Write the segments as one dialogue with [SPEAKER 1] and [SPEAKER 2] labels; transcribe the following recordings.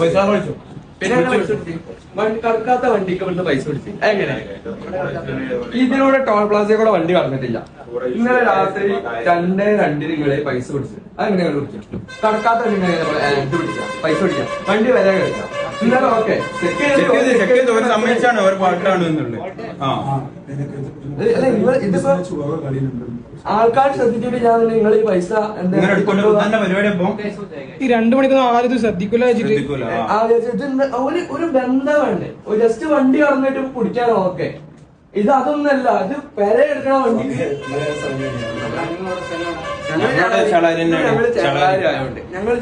[SPEAKER 1] പൈസ വിളിച്ചു പിന്നെ കടക്കാത്ത വണ്ടിക്ക് ഇവിടുന്ന് പൈസ പിടിച്ചു. എങ്ങനെ ഇതിലൂടെ ടോൾ പ്ലാസയിൽ കൂടെ വണ്ടി കടന്നിട്ടില്ല. ഇന്നലെ രാത്രി 2:02 നിങ്ങളെ പൈസ പിടിച്ചു. അതെങ്ങനെയാണ് പിടിച്ചു? കടക്കാത്ത വണ്ടി ഇത് പിടിച്ച പൈസ പിടിക്കാം, വണ്ടി വരെ കഴിക്കാം. ഇന്നലെ ഓക്കെ
[SPEAKER 2] സമ്മതിച്ചാണ് അവർ പാട്ടാണ് എന്നുള്ളത്.
[SPEAKER 1] ഇതിപ്പോ ആൾക്കാർ ശ്രദ്ധിച്ചിട്ട് ഞാൻ നിങ്ങൾ ഈ പൈസ
[SPEAKER 2] പരിപാടി അപ്പൊ
[SPEAKER 3] ഈ 2 മണിക്കൊന്നും ആരും ശ്രദ്ധിക്കൂല.
[SPEAKER 1] ഒരു ബന്ധമുണ്ട്. ജസ്റ്റ് വണ്ടി കടന്നിട്ട് കുടിക്കാൻ ഓക്കെ. ഇത് അതൊന്നല്ല, ഇത് പെര എടുക്കണ വണ്ടിക്ക് ഞങ്ങൾ ചേളാരി ആയതുകൊണ്ട് ഞങ്ങൾ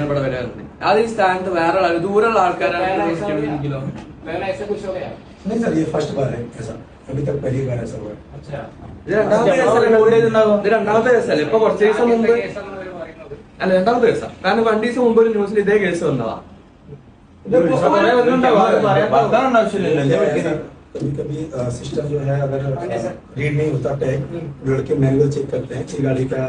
[SPEAKER 1] ഇവിടെ വരാറുണ്ട്. അത് ഈ സ്ഥാനത്ത് വേറെ ദൂരമുള്ള ആൾക്കാരാണ്. രണ്ടാമത്തെ കേസല്ലേ? ഇപ്പൊ കുറച്ച് ദിവസം മുമ്പ് അല്ല, രണ്ടാമത്തെ കേസാ. കാരണം 2 ദിവസം മുമ്പ് ഒരു ന്യൂസിൽ ഇതേ കേസ് വന്നതാ.
[SPEAKER 4] कभी कभी सिस्टम जो है अगर रीड नहीं होता टैग, लड़के मैनुअल चेक करते हैं कि गाड़ी का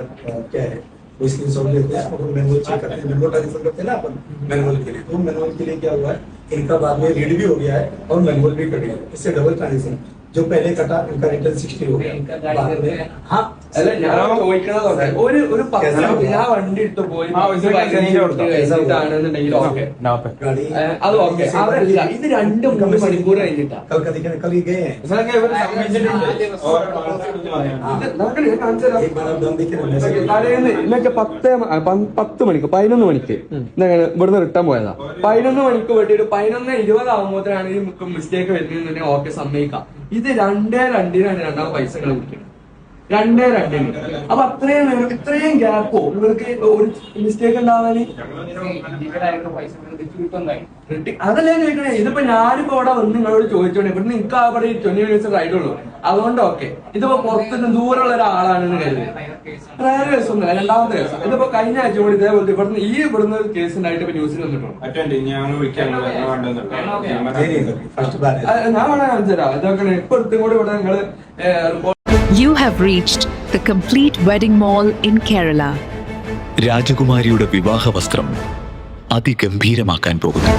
[SPEAKER 4] क्या है, वो स्क्रीनशॉट लेते हैं और मैनुअल चेक करते हैं। मैनुअल ट्रांसफर करते हैं ना अपन मैनुअल के लिए, तो मैनुअल के लिए क्या हुआ है, इनका बाद में रीड भी हो गया है और मैनुअल भी कट गया। इससे डबल ट्रांजेक्शन जो पहले कटा इनका रिटर्न 60 हो गया बाद में। हाँ
[SPEAKER 1] അല്ല, ഞാൻ ചോദിക്കണതൊക്കെ ഒരു 10 ഞാൻ വണ്ടി എടുത്ത് പോയി ഇതാണെന്നുണ്ടെങ്കിൽ ഓക്കെ, അത് ഓക്കെ. അതല്ല, ഇത് 2-3 മണിക്കൂർ കഴിഞ്ഞിട്ടാ.
[SPEAKER 4] कल का देखिए कल ही गए हैं, एक बार आप दम देखिए
[SPEAKER 1] ഇന്നൊക്കെ 10 മണിക്ക് 11 മണിക്ക് ഇവിടുന്ന് റിട്ടേൺ പോയതാ. 11 മണിക്ക് വേണ്ടിയിട്ട് 11:20 ആകുമ്പോഴാണ് ഈ മിസ്റ്റേക്ക് വരുന്നതെന്നുണ്ടെങ്കിൽ ഓക്കെ, സമ്മതിക്കാം. ഇത് 2:02 രണ്ടാമത് പൈസ വിളിക്കുന്നത്. 2:02. അപ്പൊ ഇത്രയും ഗ്യാപ്പോ നിങ്ങൾക്ക് ഒരു മിസ്റ്റേക്ക് ഉണ്ടാവാന്? അതല്ലേ ചോദിക്കണേ. ഇതിപ്പോ ഞാനിപ്പോ ഇവിടെ വന്ന് നിങ്ങളോട് ചോദിച്ചോണ്ടേ, ഇവിടുന്ന് നിങ്ങൾക്ക് അവിടെ 20 മിനിറ്റ്സ് റൈഡ് ഉള്ളൂ, അതുകൊണ്ട് ഓക്കെ. ഇതിപ്പോ പുറത്തുനിന്ന് ദൂരമുള്ള ഒരാളാണെന്ന് കരുതി വേറെ കേസൊന്നുമില്ല. രണ്ടാമത്തെ കേസ്. ഇതിപ്പോ കഴിഞ്ഞ ആഴ്ച കൂടി ഇതേപോലെ ഇവിടുന്ന് കേസ് ഉണ്ടായിട്ട് ഇപ്പൊ ന്യൂസിൽ വന്നിട്ടുണ്ട്. ഞാൻ വേണേ കാണിച്ചു തരാം. ഇതൊക്കെ ഇപ്പൊ എടുത്തും കൂടി ഇവിടെ നിങ്ങള്
[SPEAKER 5] You have reached the complete wedding mall in Kerala.
[SPEAKER 6] രാജകുമാരിയുടെ വിവാഹ വസ്ത്രം അതിഗംഭീരമാക്കാൻ പോകുന്നു.